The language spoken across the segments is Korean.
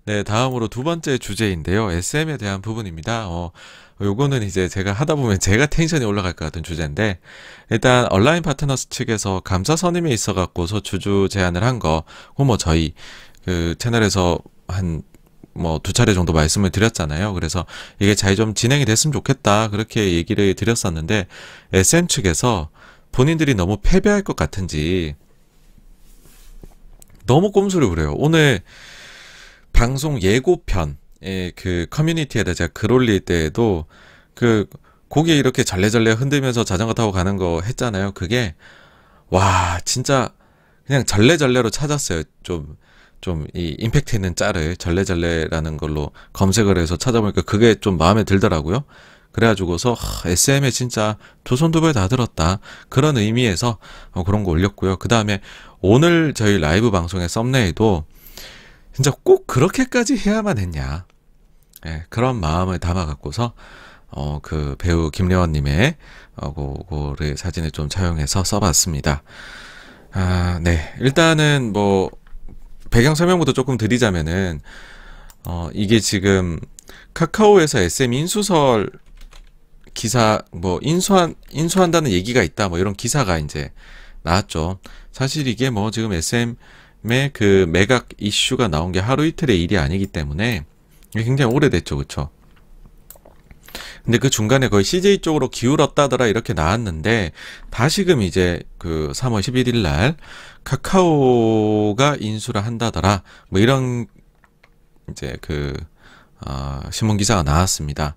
네, 다음으로 두 번째 주제인데요. SM에 대한 부분입니다. 요거는 이제 제가 하다 보면 제가 텐션이 올라갈 것 같은 주제인데, 일단 온라인 파트너스 측에서 감사 선임에 있어 갖고서 주주 제안을 한 거, 그거 뭐 저희 그 채널에서 한 뭐 두 차례 정도 말씀을 드렸잖아요. 그래서 이게 잘 좀 진행이 됐으면 좋겠다. 그렇게 얘기를 드렸었는데, SM 측에서 본인들이 너무 패배할 것 같은지 너무 꼼수를 부려요. 오늘 방송 예고편에 그 커뮤니티에다 제가 글 올릴 때에도 그 고개 이렇게 절레절레 흔들면서 자전거 타고 가는 거 했잖아요. 그게 와 진짜 그냥 절레절레로 찾았어요. 좀 이 임팩트 있는 짤을 절레절레라는 걸로 검색을 해서 찾아보니까 그게 좀 마음에 들더라고요. 그래가지고서 SM에 진짜 두 손 두 발 다 들었다 그런 의미에서 그런 거 올렸고요. 그 다음에 오늘 저희 라이브 방송의 썸네일도 진짜 꼭 그렇게까지 해야만 했냐. 예, 그런 마음을 담아 갖고서 그 배우 김래원님의 그거를 사진을 좀 차용해서 써봤습니다. 아, 네. 일단은 뭐 배경 설명부터 조금 드리자면은 이게 지금 카카오에서 SM 인수설 기사 뭐 인수한다는 얘기가 있다 뭐 이런 기사가 이제 나왔죠. 사실 이게 뭐 지금 SM의 그 매각 이슈가 나온 게 하루 이틀의 일이 아니기 때문에 굉장히 오래됐죠, 그쵸? 근데 그 중간에 거의 CJ 쪽으로 기울었다더라 이렇게 나왔는데 다시금 이제 그 3월 11일 날 카카오가 인수를 한다더라 뭐 이런 이제 그 신문 기사가 나왔습니다.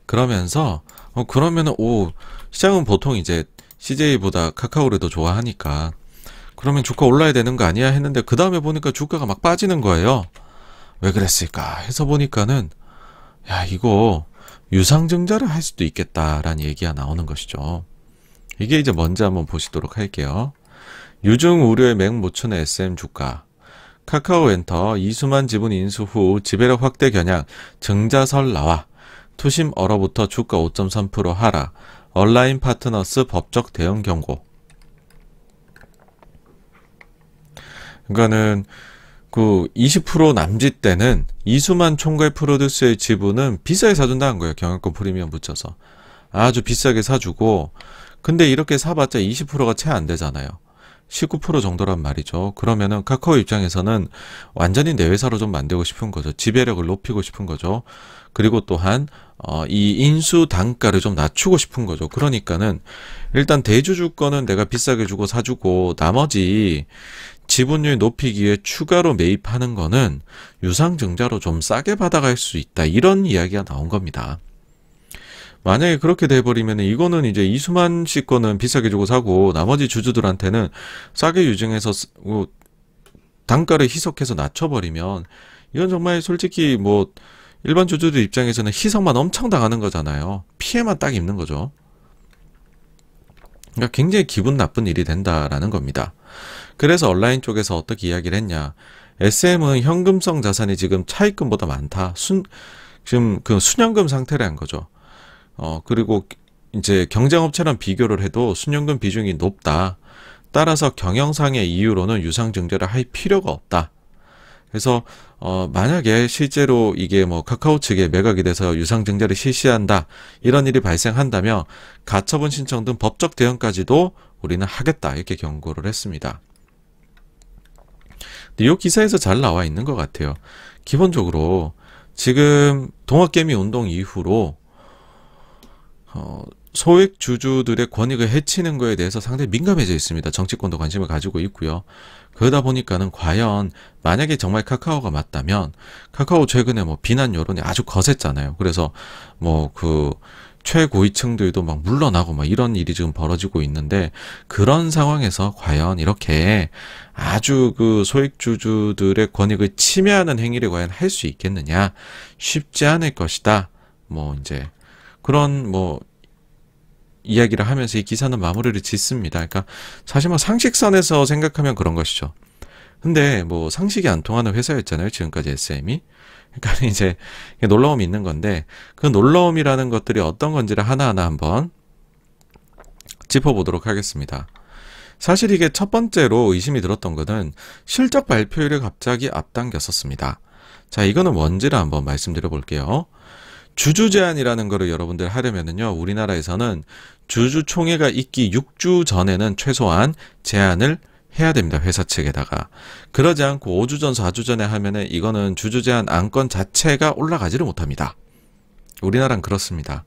그러면서 그러면은 시장은 보통 이제 CJ보다 카카오를 더 좋아하니까 그러면 주가 올라야 되는 거 아니야 했는데 그 다음에 보니까 주가가 막 빠지는 거예요. 왜 그랬을까 해서 보니까는 야 이거 유상증자를 할 수도 있겠다라는 얘기가 나오는 것이죠. 이게 이제 뭔지 한번 보시도록 할게요. 유증 우려의 맹모춘의 SM 주가 카카오엔터 이수만 지분 인수 후 지배력 확대 겨냥 증자설 나와 투심 얼어부터 주가 5.3% 하락 온라인 파트너스 법적 대응 경고. 그러니까는 그 20% 남짓 때는 이수만 총괄 프로듀서의 지분은 비싸게 사준다는 거예요. 경영권 프리미엄 붙여서 아주 비싸게 사주고 근데 이렇게 사봤자 20%가 채 안 되잖아요. 19% 정도란 말이죠. 그러면은 카카오 입장에서는 완전히 내 회사로 좀 만들고 싶은 거죠. 지배력을 높이고 싶은 거죠. 그리고 또한 이 인수 단가를 좀 낮추고 싶은 거죠. 그러니까는 일단 대주주권은 내가 비싸게 주고 사주고 나머지 지분율 높이기 위해 추가로 매입하는 거는 유상증자로 좀 싸게 받아갈 수 있다. 이런 이야기가 나온 겁니다. 만약에 그렇게 돼버리면 이거는 이제 이수만 씨 거는 비싸게 주고 사고 나머지 주주들한테는 싸게 유증해서 단가를 희석해서 낮춰버리면 이건 정말 솔직히 뭐 일반 주주들 입장에서는 희석만 엄청 당하는 거잖아요. 피해만 딱 입는 거죠. 그러니까 굉장히 기분 나쁜 일이 된다라는 겁니다. 그래서 온라인 쪽에서 어떻게 이야기를 했냐. SM은 현금성 자산이 지금 차입금보다 많다. 지금 그 순현금 상태라는 거죠. 그리고 이제 경쟁업체랑 비교를 해도 순현금 비중이 높다. 따라서 경영상의 이유로는 유상증자를 할 필요가 없다. 그래서 만약에 실제로 이게 뭐 카카오 측에 매각이 돼서 유상증자를 실시한다 이런 일이 발생한다면 가처분 신청 등 법적 대응까지도 우리는 하겠다 이렇게 경고를 했습니다. 근데 이 기사에서 잘 나와 있는 것 같아요. 기본적으로 지금 동학개미 운동 이후로 소액 주주들의 권익을 해치는 거에 대해서 상당히 민감해져 있습니다. 정치권도 관심을 가지고 있고요. 그러다 보니까는 과연 만약에 정말 카카오가 맞다면 카카오 최근에 뭐 비난 여론이 아주 거셌잖아요. 그래서 뭐 그 최고위층들도 막 물러나고 막 이런 일이 지금 벌어지고 있는데 그런 상황에서 과연 이렇게 아주 그 소액 주주들의 권익을 침해하는 행위를 과연 할 수 있겠느냐? 쉽지 않을 것이다. 뭐 이제 그런 뭐 이야기를 하면서 이 기사는 마무리를 짓습니다. 그러니까 사실 뭐 상식선에서 생각하면 그런 것이죠. 근데 뭐 상식이 안 통하는 회사였잖아요. 지금까지 SM이. 그러니까 이제 놀라움이 있는 건데 그 놀라움이라는 것들이 어떤 건지를 하나하나 한번 짚어보도록 하겠습니다. 사실 이게 첫 번째로 의심이 들었던 것은 실적 발표율이 갑자기 앞당겼었습니다. 자, 이거는 뭔지를 한번 말씀드려 볼게요. 주주 제한이라는 거를 여러분들 하려면은요, 우리나라에서는 주주총회가 있기 6주 전에는 최소한 제한을 해야 됩니다. 회사 측에다가. 그러지 않고 5주 전, 4주 전에 하면은 이거는 주주 제한 안건 자체가 올라가지를 못합니다. 우리나라는 그렇습니다.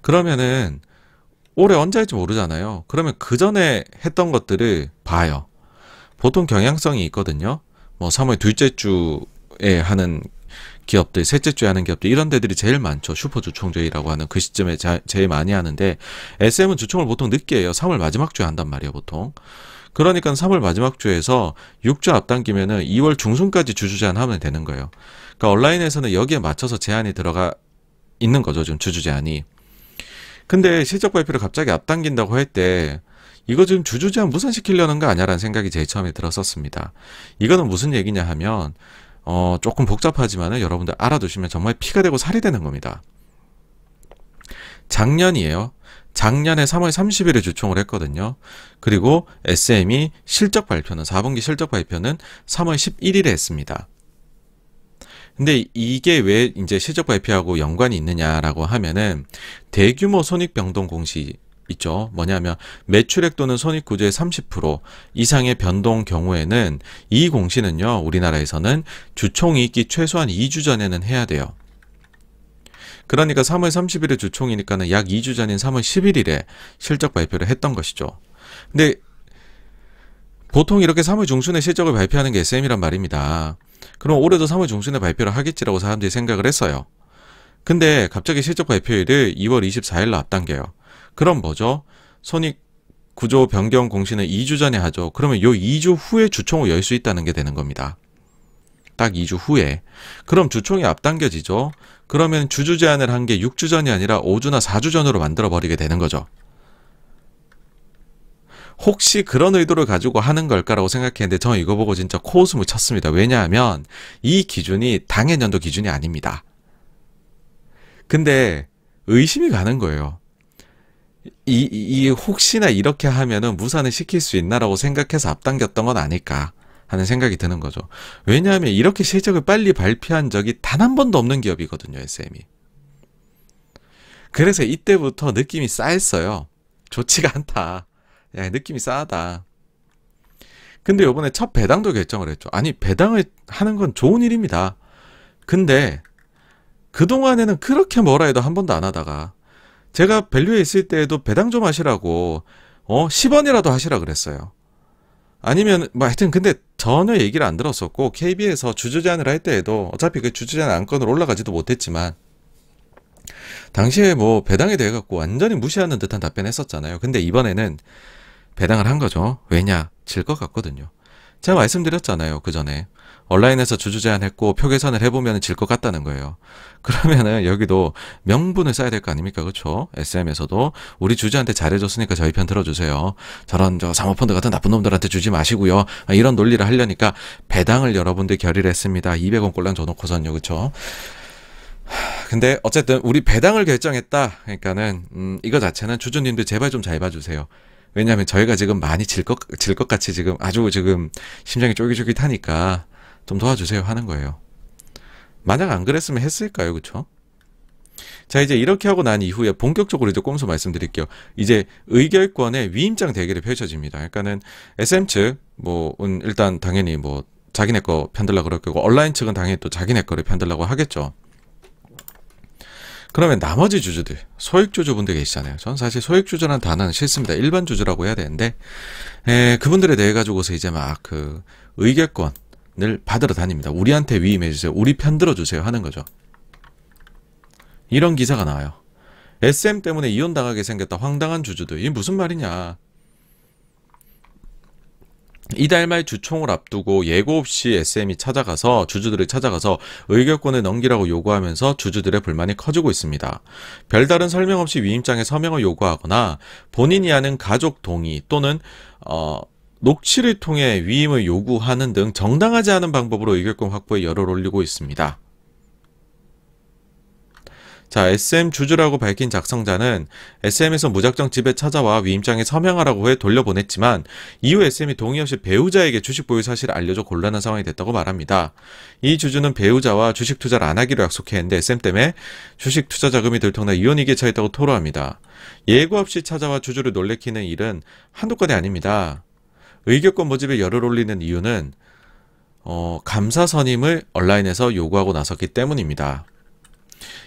그러면은 올해 언제 할지 모르잖아요. 그러면 그 전에 했던 것들을 봐요. 보통 경향성이 있거든요. 뭐 3월 둘째 주에 하는 기업들, 셋째 주에 하는 기업들, 이런 데들이 제일 많죠. 슈퍼주총제라고 하는 그 시점에 제일 많이 하는데, SM은 주총을 보통 늦게 해요. 3월 마지막 주에 한단 말이에요, 보통. 그러니까 3월 마지막 주에서 6주 앞당기면은 2월 중순까지 주주 제한하면 되는 거예요. 그러니까 온라인에서는 여기에 맞춰서 제한이 들어가 있는 거죠, 지금 주주 제한이. 근데 실적 발표를 갑자기 앞당긴다고 할 때, 이거 지금 주주 제한 무산시키려는 거 아니야라는 생각이 제일 처음에 들었었습니다. 이거는 무슨 얘기냐 하면, 조금 복잡하지만은 여러분들 알아두시면 정말 피가 되고 살이 되는 겁니다. 작년이에요. 작년에 3월 30일에 주총을 했거든요. 그리고 SM이 실적 발표는, 4분기 실적 발표는 3월 11일에 했습니다. 근데 이게 왜 이제 실적 발표하고 연관이 있느냐라고 하면은, 대규모 손익 변동 공시 있죠. 뭐냐면 매출액 또는 손익 구조의 30% 이상의 변동 경우에는 이 공시는요, 우리나라에서는 주총이 있기 최소한 2주 전에는 해야 돼요. 그러니까 3월 30일에 주총이니까는 약 2주 전인 3월 11일에 실적 발표를 했던 것이죠. 근데 보통 이렇게 3월 중순에 실적을 발표하는 게 SM이란 말입니다. 그럼 올해도 3월 중순에 발표를 하겠지라고 사람들이 생각을 했어요. 근데 갑자기 실적 발표일을 2월 24일로 앞당겨요. 그럼 뭐죠? 손익 구조 변경 공시는 2주 전에 하죠. 그러면 요 2주 후에 주총을 열 수 있다는 게 되는 겁니다. 딱 2주 후에. 그럼 주총이 앞당겨지죠. 그러면 주주 제한을 한 게 6주 전이 아니라 5주나 4주 전으로 만들어 버리게 되는 거죠. 혹시 그런 의도를 가지고 하는 걸까라고 생각했는데, 저는 이거 보고 진짜 코웃음을 쳤습니다. 왜냐하면 이 기준이 당해년도 기준이 아닙니다. 근데 의심이 가는 거예요. 이 혹시나 이렇게 하면은 무산을 시킬 수 있나라고 생각해서 앞당겼던 건 아닐까 하는 생각이 드는 거죠. 왜냐하면 이렇게 실적을 빨리 발표한 적이 단 한 번도 없는 기업이거든요, SM이. 그래서 이때부터 느낌이 쌓였어요. 좋지가 않다. 야, 느낌이 싸하다. 근데 요번에 첫 배당도 결정을 했죠. 아니, 배당을 하는 건 좋은 일입니다. 근데 그동안에는 그렇게 뭐라 해도 한 번도 안 하다가, 제가 밸류에 있을 때에도 배당 좀 하시라고 10원이라도 하시라 그랬어요. 아니면 뭐 하여튼 근데 전혀 얘기를 안 들었었고, KB에서 주주 제한을 할 때에도 어차피 그 주주 제한 안건으로 올라가지도 못했지만 당시에 뭐 배당에 대해 갖고 완전히 무시하는 듯한 답변했었잖아요. 근데 이번에는 배당을 한 거죠. 왜냐? 질 것 같거든요. 제가 말씀드렸잖아요, 그 전에. 온라인에서 주주 제한했고 표 계산을 해보면 질 것 같다는 거예요. 그러면은 여기도 명분을 써야 될 거 아닙니까? 그렇죠? SM에서도 우리 주주한테 잘해줬으니까 저희 편 들어주세요. 저런 사모펀드 같은 나쁜 놈들한테 주지 마시고요. 이런 논리를 하려니까 배당을 여러분들 결의를 했습니다. 200원 꼴랑 줘놓고선요. 그렇죠? 근데 어쨌든 우리 배당을 결정했다. 그러니까는 이거 자체는 주주님들 제발 좀 잘 봐주세요. 왜냐하면 저희가 지금 많이 질 것 같이 지금 아주 지금 심장이 쫄깃쫄깃하니까 좀 도와주세요 하는 거예요. 만약 안 그랬으면 했을까요? 그쵸? 자, 이제 이렇게 하고 난 이후에 본격적으로 이제 꼼수 말씀드릴게요. 이제 의결권의 위임장 대결이 펼쳐집니다. 그러니까는 SM 측, 일단 당연히 자기네 거 편들라고 그럴 거고, 온라인 측은 당연히 또 자기네 거를 편들라고 하겠죠. 그러면 나머지 주주들, 소액주주분들 계시잖아요. 전 사실 소액주주라는 단어는 싫습니다. 일반 주주라고 해야 되는데, 그분들에 대해 가지고서 이제 막 의결권을 받으러 다닙니다. 우리한테 위임해주세요. 우리 편 들어주세요. 하는 거죠. 이런 기사가 나와요. SM 때문에 이혼당하게 생겼다. 황당한 주주들. 이게 무슨 말이냐. 이달 말 주총을 앞두고 예고 없이 SM이 주주들을 찾아가서 의결권을 넘기라고 요구하면서 주주들의 불만이 커지고 있습니다. 별다른 설명 없이 위임장에 서명을 요구하거나 본인이 아는 가족 동의 또는 녹취를 통해 위임을 요구하는 등 정당하지 않은 방법으로 의결권 확보에 열을 올리고 있습니다. 자, SM 주주라고 밝힌 작성자는 SM에서 무작정 집에 찾아와 위임장에 서명하라고 해 돌려보냈지만 이후 SM이 동의 없이 배우자에게 주식 보유 사실을 알려줘 곤란한 상황이 됐다고 말합니다. 이 주주는 배우자와 주식 투자를 안 하기로 약속했는데 SM 때문에 주식 투자 자금이 들통나 이혼위기에 처했다고 토로합니다. 예고 없이 찾아와 주주를 놀래키는 일은 한두 건이 아닙니다. 의결권 모집에 열을 올리는 이유는 감사 선임을 온라인에서 요구하고 나섰기 때문입니다.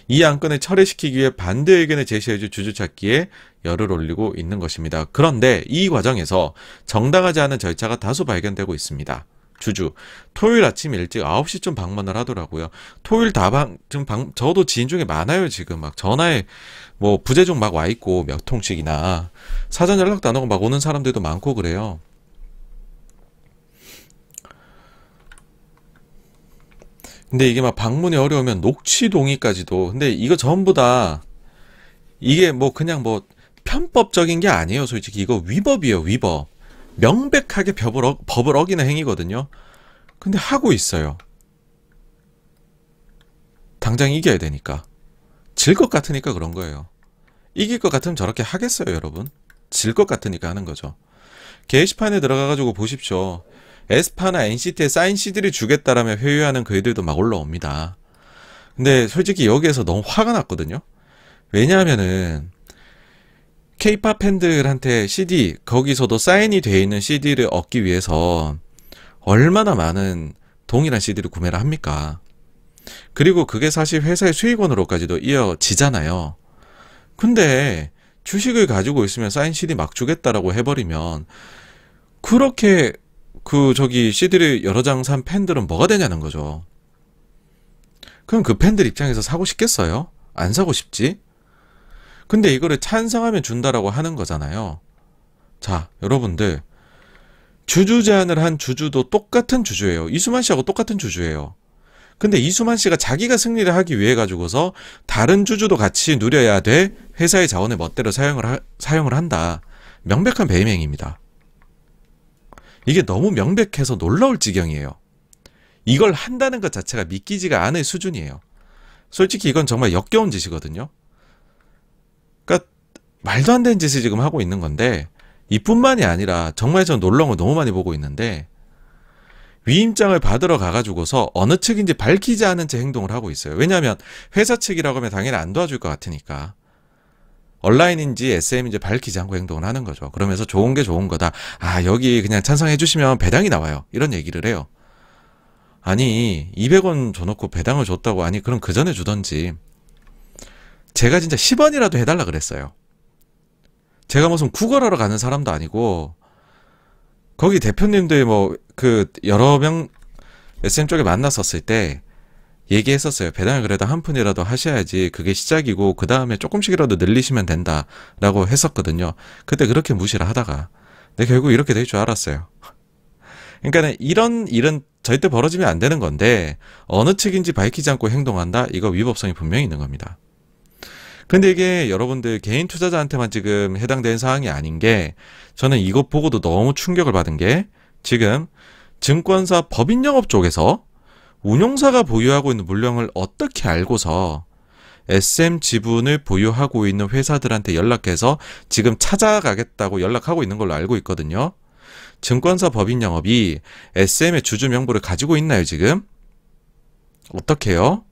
이 안건을 철회시키기 위해 반대 의견을 제시해줄 주주 찾기에 열을 올리고 있는 것입니다. 그런데 이 과정에서 정당하지 않은 절차가 다수 발견되고 있습니다. 주주, 토요일 아침 일찍 9시쯤 방문을 하더라고요. 토요일 저도 지인 중에 많아요. 지금 막 전화에 뭐 부재중 막 와 있고 몇 통씩이나 사전 연락도 안 하고 막 오는 사람들도 많고 그래요. 근데 이게 막 방문이 어려우면 녹취 동의까지도. 근데 이거 전부 다 이게 뭐 그냥 뭐 편법적인 게 아니에요. 솔직히 이거 위법이에요. 위법. 명백하게 법을 어기는 행위거든요. 근데 하고 있어요. 당장 이겨야 되니까. 질 것 같으니까 그런 거예요. 이길 것 같으면 저렇게 하겠어요, 여러분? 질 것 같으니까 하는 거죠. 게시판에 들어가가지고 보십시오. 에스파나 NCT에 사인 CD를 주겠다라며 회유하는 글들도 막 올라옵니다. 근데 솔직히 여기에서 너무 화가 났거든요. 왜냐하면은 K-팝 팬들한테 CD, 거기서도 사인이 되어 있는 CD를 얻기 위해서 얼마나 많은 동일한 CD를 구매를 합니까? 그리고 그게 사실 회사의 수익원으로까지도 이어지잖아요. 근데 주식을 가지고 있으면 사인 CD 막 주겠다라고 해버리면 그렇게 CD를 여러 장 산 팬들은 뭐가 되냐는 거죠. 그럼 그 팬들 입장에서 사고 싶겠어요? 안 사고 싶지? 근데 이거를 찬성하면 준다라고 하는 거잖아요. 자, 여러분들. 주주 제안을 한 주주도 똑같은 주주예요. 이수만 씨하고 똑같은 주주예요. 근데 이수만 씨가 자기가 승리를 하기 위해 가지고서 다른 주주도 같이 누려야 돼 회사의 자원을 멋대로 사용을 한다. 명백한 배임행위입니다. 이게 너무 명백해서 놀라울 지경이에요. 이걸 한다는 것 자체가 믿기지가 않을 수준이에요. 솔직히 이건 정말 역겨운 짓이거든요. 그러니까 말도 안 되는 짓을 지금 하고 있는 건데 이뿐만이 아니라 정말 저 놀라운 걸 너무 많이 보고 있는데 위임장을 받으러 가가지고서 어느 측인지 밝히지 않은 채 행동을 하고 있어요. 왜냐하면 회사 측이라고 하면 당연히 안 도와줄 것 같으니까. 온라인인지 SM인지 밝히지 않고 행동을 하는 거죠. 그러면서 좋은 게 좋은 거다. 아, 여기 그냥 찬성해 주시면 배당이 나와요. 이런 얘기를 해요. 아니 200원 줘놓고 배당을 줬다고. 아니 그럼 그 전에 주던지. 제가 진짜 10원이라도 해달라 그랬어요. 제가 무슨 구걸하러 가는 사람도 아니고 거기 대표님들 여러 명 SM 쪽에 만났었을 때 얘기했었어요. 배당을 그래도 한 푼이라도 하셔야지 그게 시작이고 그 다음에 조금씩이라도 늘리시면 된다라고 했었거든요. 그때 그렇게 무시를 하다가 근데 결국 이렇게 될 줄 알았어요. 그러니까 이런 일은 절대 벌어지면 안 되는 건데 어느 측인지 밝히지 않고 행동한다? 이거 위법성이 분명히 있는 겁니다. 근데 이게 여러분들 개인 투자자한테만 지금 해당되는 사항이 아닌 게 저는 이것 보고도 너무 충격을 받은 게 지금 증권사 법인영업 쪽에서 운용사가 보유하고 있는 물량을 어떻게 알고서 SM 지분을 보유하고 있는 회사들한테 연락해서 지금 찾아가겠다고 연락하고 있는 걸로 알고 있거든요. 증권사 법인영업이 SM의 주주 명부를 가지고 있나요, 지금? 어떻게요?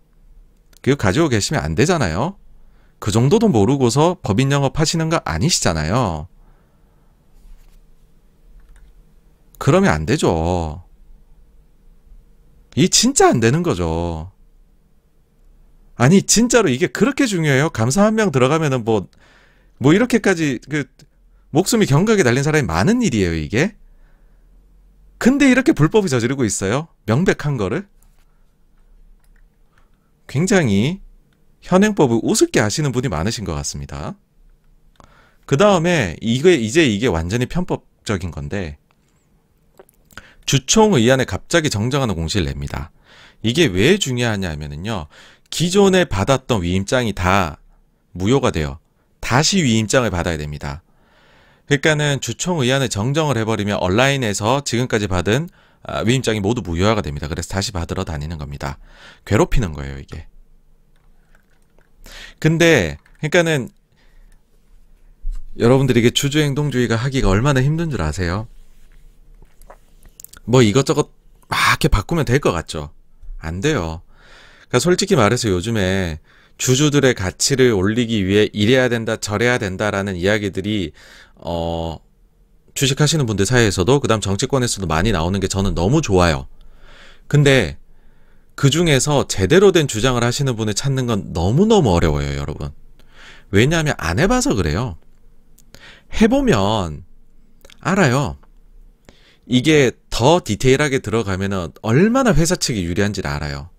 그거 가지고 계시면 안 되잖아요. 그 정도도 모르고서 법인영업 하시는 거 아니시잖아요. 그러면 안 되죠. 이 진짜 안 되는 거죠. 아니 진짜로 이게 그렇게 중요해요? 감사 한 명 들어가면은 뭐 이렇게까지 목숨이 경각에 달린 사람이 많은 일이에요, 이게? 근데 이렇게 불법을 저지르고 있어요? 명백한 거를? 굉장히 현행법을 우습게 아시는 분이 많으신 것 같습니다. 그 다음에 이게 완전히 편법적인 건데 주총의안에 갑자기 정정하는 공시를 냅니다. 이게 왜 중요하냐 하면은요. 기존에 받았던 위임장이 다 무효가 돼요. 다시 위임장을 받아야 됩니다. 그러니까는 주총의안을 정정을 해버리면 온라인에서 지금까지 받은 위임장이 모두 무효화가 됩니다. 그래서 다시 받으러 다니는 겁니다. 괴롭히는 거예요, 이게. 근데 그러니까는 여러분들이 이게 주주행동주의가 하기가 얼마나 힘든 줄 아세요? 뭐 이것저것 막 이렇게 바꾸면 될 것 같죠? 안 돼요. 그러니까 솔직히 말해서 요즘에 주주들의 가치를 올리기 위해 이래야 된다, 저래야 된다라는 이야기들이 주식하시는 분들 사이에서도 그다음 정치권에서도 많이 나오는 게 저는 너무 좋아요. 근데 그 중에서 제대로 된 주장을 하시는 분을 찾는 건 너무너무 어려워요, 여러분. 왜냐하면 안 해봐서 그래요. 해보면 알아요. 이게 더 디테일하게 들어가면은 얼마나 회사 측이 유리한지를 알아요.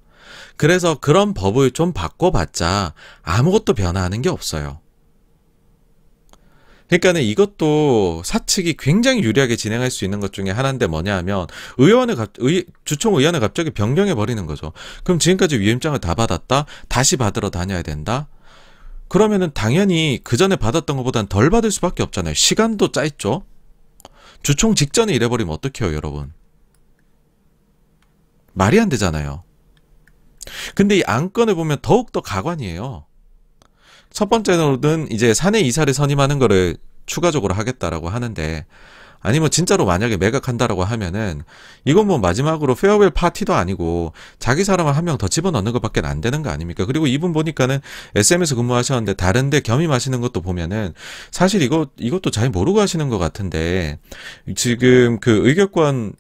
그래서 그런 법을 좀 바꿔봤자 아무것도 변화하는 게 없어요. 그러니까는 이것도 사측이 굉장히 유리하게 진행할 수 있는 것 중에 하나인데 뭐냐 하면 주총 의원을 갑자기 변경해 버리는 거죠. 그럼 지금까지 위임장을 다 받았다? 다시 받으러 다녀야 된다? 그러면은 당연히 그 전에 받았던 것보단 덜 받을 수밖에 없잖아요. 시간도 짧죠? 주총 직전에 이래버리면 어떡해요, 여러분? 말이 안 되잖아요. 근데 이 안건을 보면 더욱더 가관이에요. 첫 번째로는 이제 사내 이사를 선임하는 거를 추가적으로 하겠다라고 하는데, 아니면 진짜로 만약에 매각한다라고 하면은 이건 뭐 마지막으로 페어웰 파티도 아니고 자기 사람을 한 명 더 집어넣는 것밖에 안 되는 거 아닙니까? 그리고 이분 보니까는 SM에서 근무하셨는데 다른데 겸임하시는 것도 보면은 사실 이것도 잘 모르고 하시는 것 같은데, 지금 그 의결권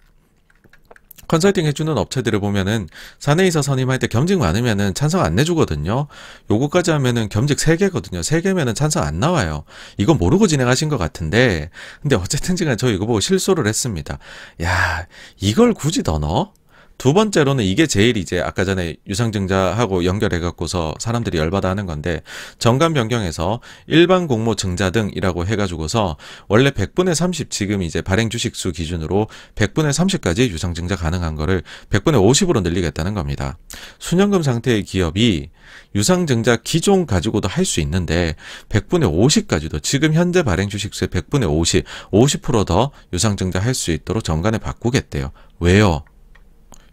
컨설팅 해주는 업체들을 보면은 사내이사 선임할 때 겸직 많으면은 찬성 안 내주거든요. 요거까지 하면은 겸직 3개거든요. 3개면은 찬성 안 나와요. 이거 모르고 진행하신 것 같은데, 근데 어쨌든 지간 저 이거 보고 실소를 했습니다. 야, 이걸 굳이 더 넣어? 두 번째로는 이게 제일 이제 아까 전에 유상증자하고 연결해갖고서 사람들이 열받아 하는 건데, 정관 변경에서 일반 공모 증자 등이라고 해가지고서 원래 100분의 30 지금 이제 발행 주식수 기준으로 100분의 30까지 유상증자 가능한 거를 100분의 50으로 늘리겠다는 겁니다. 순연금 상태의 기업이 유상증자 기존 가지고도 할 수 있는데 100분의 50까지도 지금 현재 발행 주식수의 100분의 50, 50%더 유상증자 할 수 있도록 정관을 바꾸겠대요. 왜요?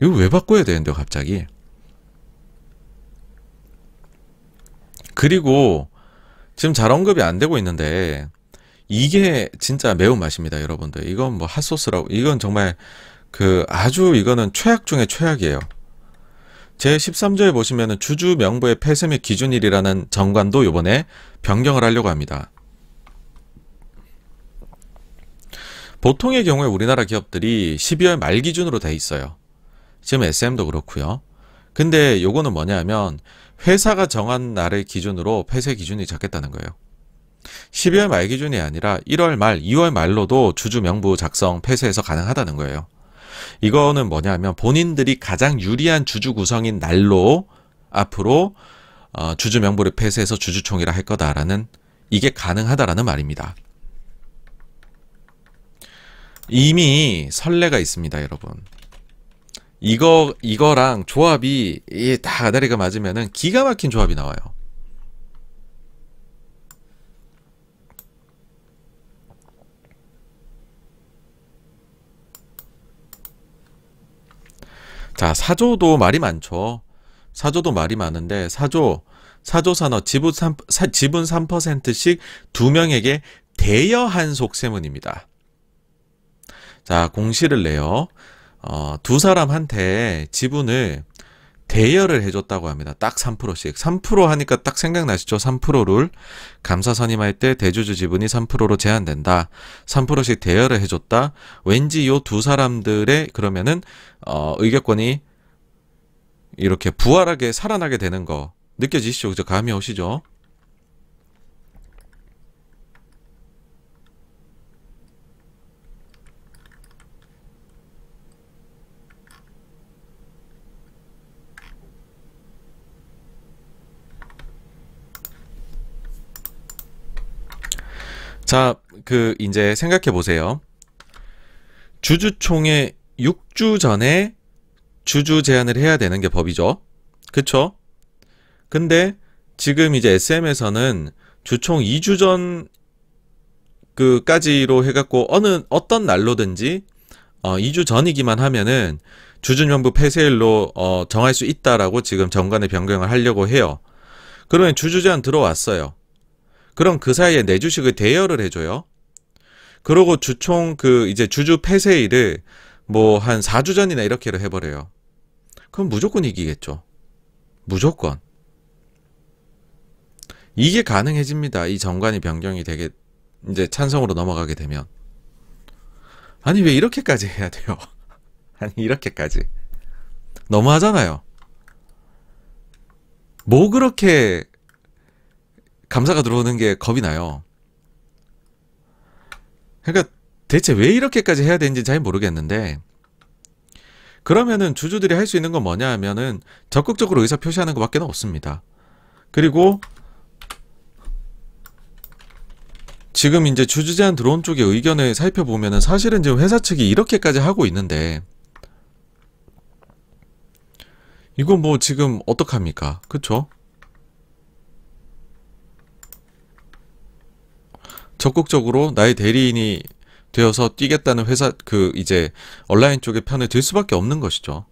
이거 왜 바꿔야 되는데요, 갑자기? 그리고 지금 잘 언급이 안 되고 있는데 이게 진짜 매운맛입니다, 여러분들. 이건 뭐 핫소스라고, 이건 정말 아주 이거는 최악 중에 최악이에요. 제 13조에 보시면은 주주 명부의 폐쇄 및 기준일이라는 정관도 요번에 변경을 하려고 합니다. 보통의 경우에 우리나라 기업들이 12월 말 기준으로 돼 있어요. 지금 SM도 그렇고요. 근데 요거는 뭐냐면 회사가 정한 날을 기준으로 폐쇄 기준이 잡겠다는 거예요. 12월 말 기준이 아니라 1월 말, 2월 말로도 주주 명부 작성 폐쇄해서 가능하다는 거예요. 이거는 뭐냐면 본인들이 가장 유리한 주주 구성인 날로 앞으로 주주 명부를 폐쇄해서 주주총회를 할 거다라는, 이게 가능하다라는 말입니다. 이미 선례가 있습니다, 여러분. 이거랑 조합이 다 아다리가 맞으면은 기가 막힌 조합이 나와요. 자, 사조도 말이 많죠. 사조도 말이 많은데, 사조 산업 지분 3%씩 2명에게 대여한 속세문입니다. 자, 공시를 내요. 두 사람한테 지분을 대여를 해줬다고 합니다. 딱 3%씩. 3% 하니까 딱 생각나시죠? 3%를 감사 선임할 때 대주주 지분이 3%로 제한된다. 3%씩 대여를 해줬다. 왠지 요 두 사람들의 그러면은 의결권이 이렇게 부활하게 살아나게 되는 거 느껴지시죠? 그죠? 감이 오시죠? 자, 이제 생각해 보세요. 주주총회 6주 전에 주주 제안을 해야 되는 게 법이죠. 그쵸? 근데 지금 이제 SM에서는 주총 2주 전 까지로 해갖고 어떤 날로든지 2주 전이기만 하면은 주주명부 폐쇄일로 정할 수 있다라고 지금 정관의 변경을 하려고 해요. 그러면 주주 제한 들어왔어요. 그럼 그 사이에 내 주식을 대여를 해줘요. 그러고 주총 이제 주주 폐쇄일을 뭐 한 4주 전이나 이렇게를 해버려요. 그럼 무조건 이기겠죠. 무조건. 이게 가능해집니다. 이 정관이 변경이 되게 이제 찬성으로 넘어가게 되면. 아니 왜 이렇게까지 해야 돼요? 아니 이렇게까지. 너무하잖아요. 뭐 그렇게 감사가 들어오는 게 겁이 나요. 그러니까 대체 왜 이렇게까지 해야 되는지 잘 모르겠는데, 그러면은 주주들이 할 수 있는 건 뭐냐 하면은 적극적으로 의사 표시하는 것밖에 없습니다. 그리고 지금 이제 주주 제한 들어온 쪽의 의견을 살펴보면은 사실은 지금 회사 측이 이렇게까지 하고 있는데, 이거 뭐 지금 어떡합니까? 그쵸? 적극적으로 나의 대리인이 되어서 뛰겠다는 회사 이제 온라인 쪽의 편을 들 수밖에 없는 것이죠.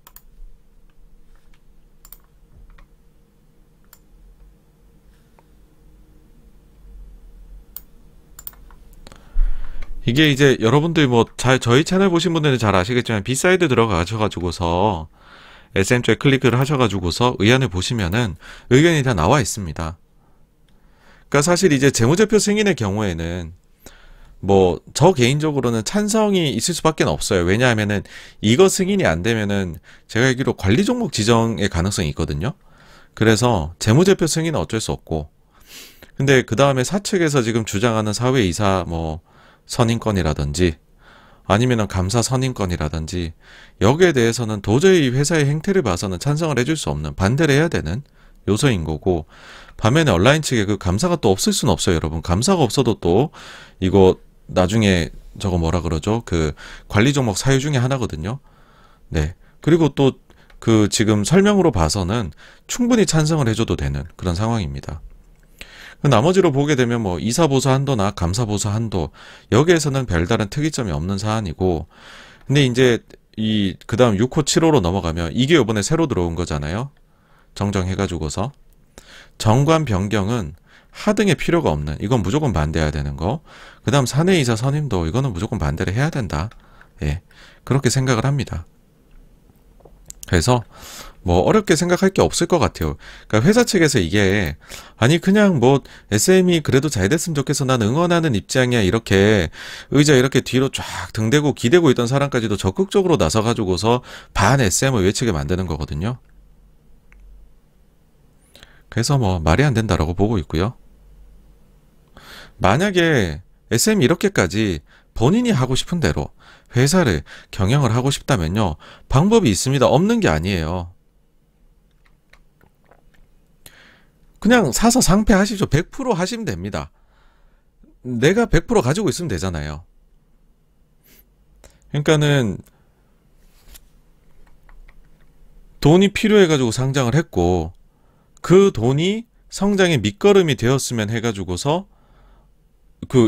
이게 이제 여러분들 뭐 저희 채널 보신 분들은 잘 아시겠지만 비사이드 들어가셔가지고서 SM 쪽에 클릭을 하셔가지고서 의안을 보시면은 의견이 다 나와 있습니다. 그러니까 사실 이제 재무제표 승인의 경우에는 뭐 저 개인적으로는 찬성이 있을 수밖에 없어요. 왜냐하면은 이거 승인이 안 되면은 제가 알기로 관리 종목 지정의 가능성이 있거든요. 그래서 재무제표 승인은 어쩔 수 없고, 근데 그 다음에 사측에서 지금 주장하는 사회이사 뭐 선임권이라든지 아니면은 감사 선임권이라든지 여기에 대해서는 도저히 회사의 행태를 봐서는 찬성을 해줄 수 없는, 반대를 해야 되는 요소인 거고, 반면에 온라인 측에 그 감사가 또 없을 수는 없어요, 여러분. 감사가 없어도 또 이거 나중에 저거 뭐라 그러죠? 관리 종목 사유 중에 하나거든요. 네. 그리고 또 지금 설명으로 봐서는 충분히 찬성을 해줘도 되는 그런 상황입니다. 나머지로 보게 되면 뭐 이사보수 한도나 감사보수 한도, 여기에서는 별다른 특이점이 없는 사안이고, 근데 이제 그 다음 6호 7호로 넘어가면 이게 이번에 새로 들어온 거잖아요. 정정해가지고서 정관 변경은 하등의 필요가 없는, 이건 무조건 반대해야 되는 거. 그 다음 사내이사 선임도 이거는 무조건 반대를 해야 된다. 예, 그렇게 생각을 합니다. 그래서 뭐 어렵게 생각할 게 없을 것 같아요. 그러니까 회사 측에서 이게 아니 그냥 뭐 SM이 그래도 잘 됐으면 좋겠어, 난 응원하는 입장이야, 이렇게 의자 이렇게 뒤로 쫙 등대고 기대고 있던 사람까지도 적극적으로 나서가지고서 반 SM을 외치게 만드는 거거든요. 그래서 뭐 말이 안 된다라고 보고 있고요. 만약에 SM이 이렇게까지 본인이 하고 싶은 대로 회사를 경영을 하고 싶다면요, 방법이 있습니다. 없는 게 아니에요. 그냥 사서 상폐하십시오. 100% 하시면 됩니다. 내가 100% 가지고 있으면 되잖아요. 그러니까는 돈이 필요해가지고 상장을 했고, 그 돈이 성장의 밑거름이 되었으면 해가지고서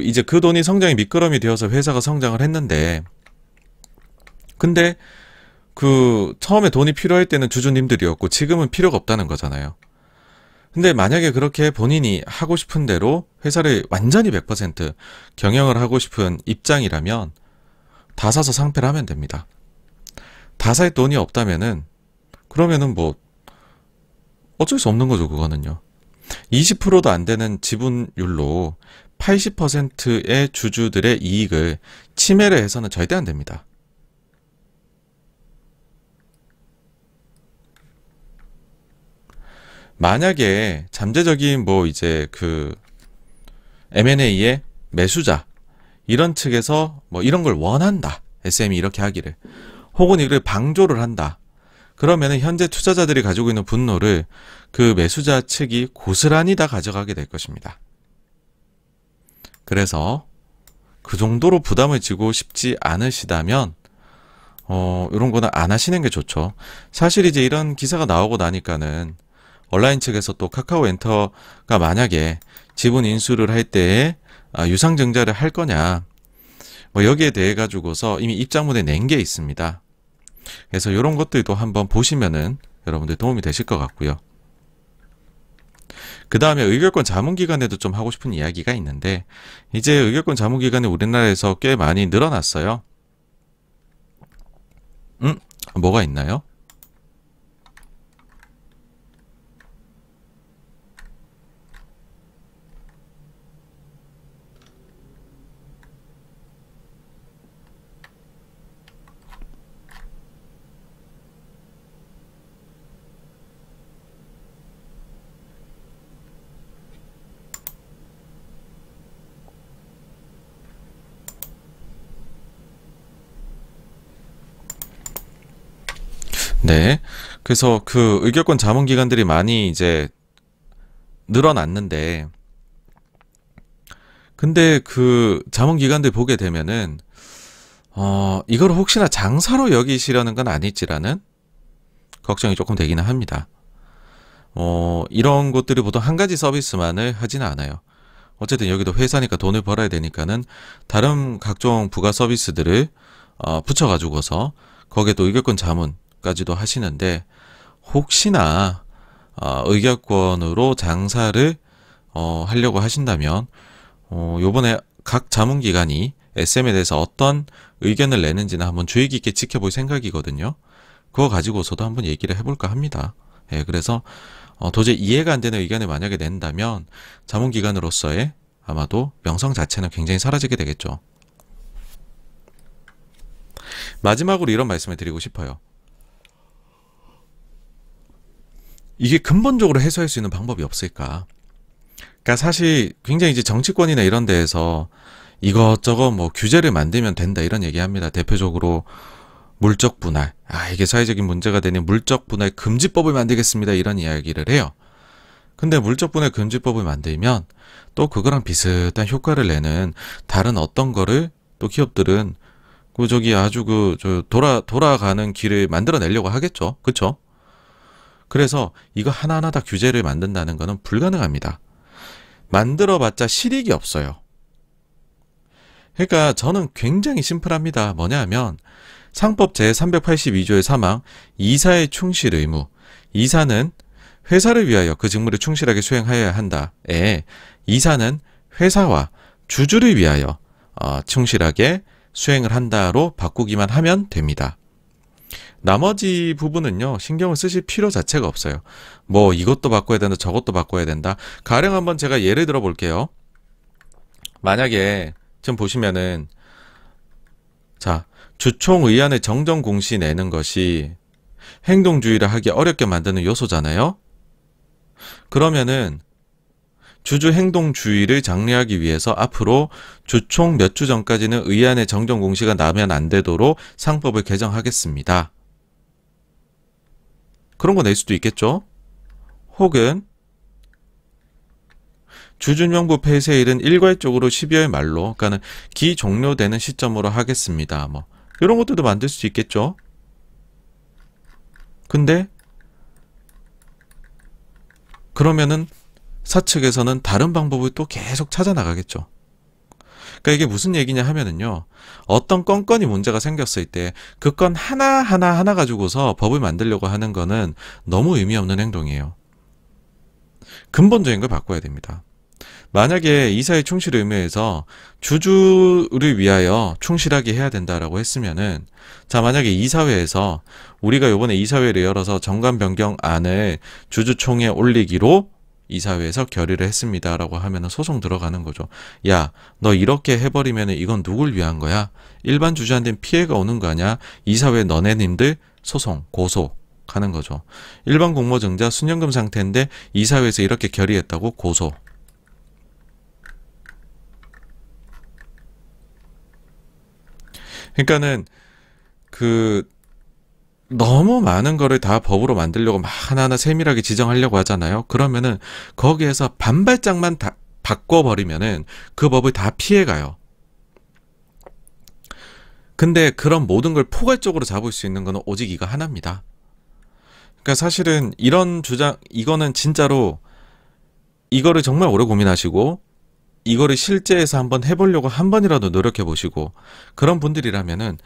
이제 그 돈이 성장의 밑거름이 되어서 회사가 성장을 했는데, 근데 처음에 돈이 필요할 때는 주주님들이었고 지금은 필요가 없다는 거잖아요. 근데 만약에 그렇게 본인이 하고 싶은 대로 회사를 완전히 100% 경영을 하고 싶은 입장이라면 다 사서 상폐를 하면 됩니다. 다 살 돈이 없다면은 그러면은 뭐 어쩔 수 없는 거죠, 그거는요. 20%도 안 되는 지분율로 80%의 주주들의 이익을 침해를 해서는 절대 안 됩니다. 만약에 잠재적인 뭐 이제 M&A의 매수자 이런 측에서 뭐 이런 걸 원한다, SM이 이렇게 하기를, 혹은 이걸 방조를 한다, 그러면은 현재 투자자들이 가지고 있는 분노를 그 매수자 측이 고스란히 다 가져가게 될 것입니다. 그래서 그 정도로 부담을 지고 싶지 않으시다면 이런 거는 안 하시는 게 좋죠. 사실 이제 이런 기사가 나오고 나니까는 온라인 측에서 또 카카오엔터가 만약에 지분 인수를 할 때에 유상증자를 할 거냐, 뭐 여기에 대해 가지고서 이미 입장문에 낸 게 있습니다. 그래서 이런 것들도 한번 보시면은 여러분들 도움이 되실 것 같고요. 그 다음에 의결권 자문기관에도 좀 하고 싶은 이야기가 있는데, 이제 의결권 자문기관이 우리나라에서 꽤 많이 늘어났어요. 뭐가 있나요? 네. 그래서 그 의결권 자문기관들이 많이 이제 늘어났는데, 근데 그 자문기관들 보게 되면은, 이걸 혹시나 장사로 여기시려는 건 아닐지라는 걱정이 조금 되기는 합니다. 이런 곳들이 보통 한 가지 서비스만을 하지는 않아요. 어쨌든 여기도 회사니까 돈을 벌어야 되니까는 다른 각종 부가 서비스들을 붙여가지고서 거기에 또 의결권 자문까지도 하시는데, 혹시나 의결권으로 장사를 하려고 하신다면 요번에 각 자문기관이 SM에 대해서 어떤 의견을 내는지는 한번 주의 깊게 지켜볼 생각이거든요. 그거 가지고서도 한번 얘기를 해볼까 합니다. 예, 그래서 도저히 이해가 안 되는 의견을 만약에 낸다면 자문기관으로서의 아마도 명성 자체는 굉장히 사라지게 되겠죠. 마지막으로 이런 말씀을 드리고 싶어요. 이게 근본적으로 해소할 수 있는 방법이 없을까? 그러니까 사실 굉장히 이제 정치권이나 이런 데에서 이것저것 뭐 규제를 만들면 된다 이런 얘기합니다. 대표적으로 물적 분할, 이게 사회적인 문제가 되니 물적 분할 금지법을 만들겠습니다 이런 이야기를 해요. 근데 물적 분할 금지법을 만들면 또 그거랑 비슷한 효과를 내는 다른 어떤 거를 또 기업들은 아주 돌아가는 길을 만들어내려고 하겠죠. 그쵸? 그래서 이거 하나하나 다 규제를 만든다는 거는 불가능합니다. 만들어봤자 실익이 없어요. 그러니까 저는 굉장히 심플합니다. 뭐냐 하면 상법 제382조의 3항 이사의 충실 의무, 이사는 회사를 위하여 그 직무를 충실하게 수행하여야 한다에 이사는 회사와 주주를 위하여 충실하게 수행을 한다로 바꾸기만 하면 됩니다. 나머지 부분은요, 신경을 쓰실 필요 자체가 없어요. 뭐 이것도 바꿔야 된다, 저것도 바꿔야 된다. 가령 한번 제가 예를 들어 볼게요. 만약에 지금 보시면은, 자, 주총의안의 정정 공시 내는 것이 행동주의를 하기 어렵게 만드는 요소잖아요. 그러면은 주주 행동주의를 장려하기 위해서 앞으로 주총 몇 주 전까지는 의안의 정정 공시가 나면 안 되도록 상법을 개정하겠습니다. 그런 거 낼 수도 있겠죠. 혹은 주주명부 폐쇄일은 일괄적으로 12월 말로, 그러니까는 기 종료되는 시점으로 하겠습니다. 뭐 이런 것들도 만들 수 있겠죠. 근데 그러면은 사측에서는 다른 방법을 또 계속 찾아 나가겠죠. 그러니까 이게 무슨 얘기냐 하면은요, 어떤 건건이 문제가 생겼을 때 그 건 하나 가지고서 법을 만들려고 하는 거는 너무 의미 없는 행동이에요. 근본적인 걸 바꿔야 됩니다. 만약에 이사의 충실 의무에서 주주를 위하여 충실하게 해야 된다라고 했으면은, 자, 만약에 이사회에서 우리가 요번에 이사회를 열어서 정관 변경안을 주주총회에 올리기로 이사회에서 결의를 했습니다라고 하면은 소송 들어가는 거죠. 야, 너 이렇게 해버리면은 이건 누굴 위한 거야? 일반 주주한테는 피해가 오는 거 아니야? 이사회 너네님들 소송, 고소 가는 거죠. 일반 공모증자 순연금 상태인데 이사회에서 이렇게 결의했다고 고소. 그러니까는 너무 많은 거를 다 법으로 만들려고 막 하나하나 세밀하게 지정하려고 하잖아요. 그러면은 거기에서 반발짝만 다 바꿔버리면은 그 법을 다 피해가요. 근데 그런 모든 걸 포괄적으로 잡을 수 있는 거는 오직 이거 하나입니다. 그러니까 사실은 이런 주장, 이거는 진짜로 이거를 정말 오래 고민하시고 이거를 실제에서 한번 해보려고 한 번이라도 노력해 보시고 그런 분들이라면은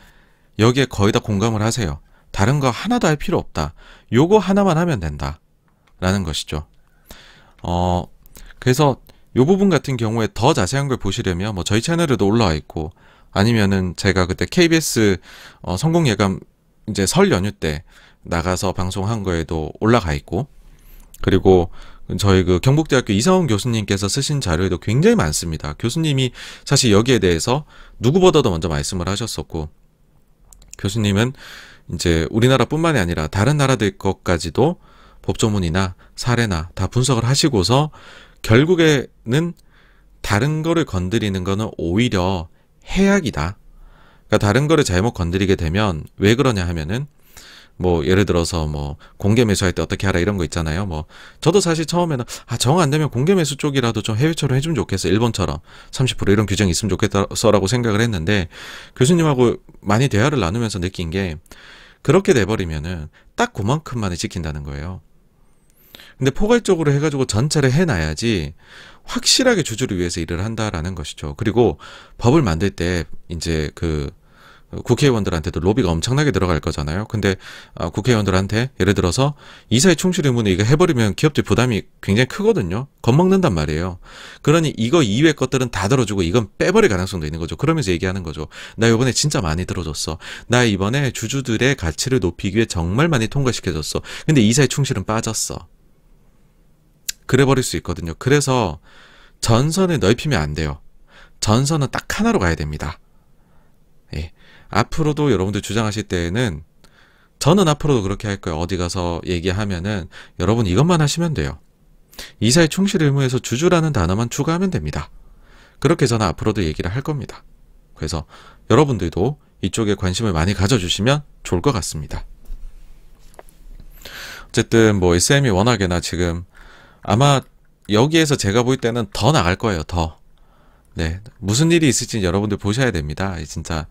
여기에 거의 다 공감을 하세요. 다른 거 하나도 할 필요 없다. 요거 하나만 하면 된다. 라는 것이죠. 그래서 요 부분 같은 경우에 더 자세한 걸 보시려면 뭐 저희 채널에도 올라와 있고, 아니면은 제가 그때 KBS 성공 예감 이제 설 연휴 때 나가서 방송한 거에도 올라가 있고, 그리고 저희 그 경북대학교 이상훈 교수님께서 쓰신 자료에도 굉장히 많습니다. 교수님이 사실 여기에 대해서 누구보다도 먼저 말씀을 하셨었고, 교수님은 이제 우리나라뿐만이 아니라 다른 나라들 것까지도 법조문이나 사례나 다 분석을 하시고서 결국에는 다른 거를 건드리는 거는 오히려 해악이다. 그러니까 다른 거를 잘못 건드리게 되면 왜 그러냐 하면은 뭐 예를 들어서 뭐 공개 매수할 때 어떻게 하라 이런 거 있잖아요. 뭐 저도 사실 처음에는 정 안 되면 공개 매수 쪽이라도 좀 해외처럼 해주면 좋겠어. 일본처럼 30% 이런 규정이 있으면 좋겠어라고 생각을 했는데, 교수님하고 많이 대화를 나누면서 느낀 게 그렇게 돼버리면은 딱 그만큼만을 지킨다는 거예요. 근데 포괄적으로 해가지고 전체를 해놔야지 확실하게 주주를 위해서 일을 한다라는 것이죠. 그리고 법을 만들 때 이제 그 국회의원들한테도 로비가 엄청나게 들어갈 거잖아요. 근데 국회의원들한테 예를 들어서 이사회 충실 의무는 이거 해버리면 기업들 부담이 굉장히 크거든요. 겁먹는단 말이에요. 그러니 이거 이외의 것들은 다 들어주고 이건 빼버릴 가능성도 있는 거죠. 그러면서 얘기하는 거죠. 나 이번에 진짜 많이 들어줬어. 나 이번에 주주들의 가치를 높이기 위해 정말 많이 통과시켜줬어. 근데 이사회 충실은 빠졌어. 그래버릴 수 있거든요. 그래서 전선을 넓히면 안 돼요. 전선은 딱 하나로 가야 됩니다. 예. 앞으로도 여러분들 주장하실 때에는, 저는 앞으로도 그렇게 할 거예요. 어디 가서 얘기하면은 여러분 이것만 하시면 돼요. 이사회 충실 의무에서 주주라는 단어만 추가하면 됩니다. 그렇게 저는 앞으로도 얘기를 할 겁니다. 그래서 여러분들도 이쪽에 관심을 많이 가져주시면 좋을 것 같습니다. 어쨌든 뭐 SM이 워낙에나 지금 아마 여기에서 제가 볼 때는 더 나갈 거예요. 더. 네, 무슨 일이 있을지 여러분들 보셔야 됩니다. 진짜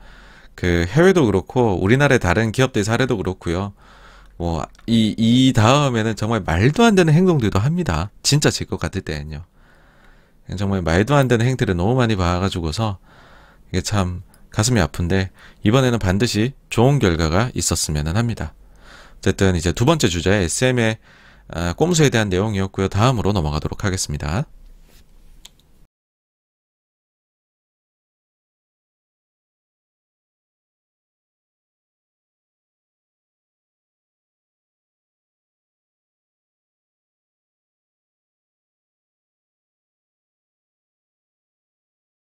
그 해외도 그렇고 우리나라의 다른 기업들 사례도 그렇고요. 뭐 이 다음에는 정말 말도 안 되는 행동들도 합니다. 진짜 질 것 같을 때는요. 정말 말도 안 되는 행태를 너무 많이 봐가지고서 이게 참 가슴이 아픈데, 이번에는 반드시 좋은 결과가 있었으면 합니다. 어쨌든 이제 두 번째 주제 SM의 꼼수에 대한 내용이었고요. 다음으로 넘어가도록 하겠습니다.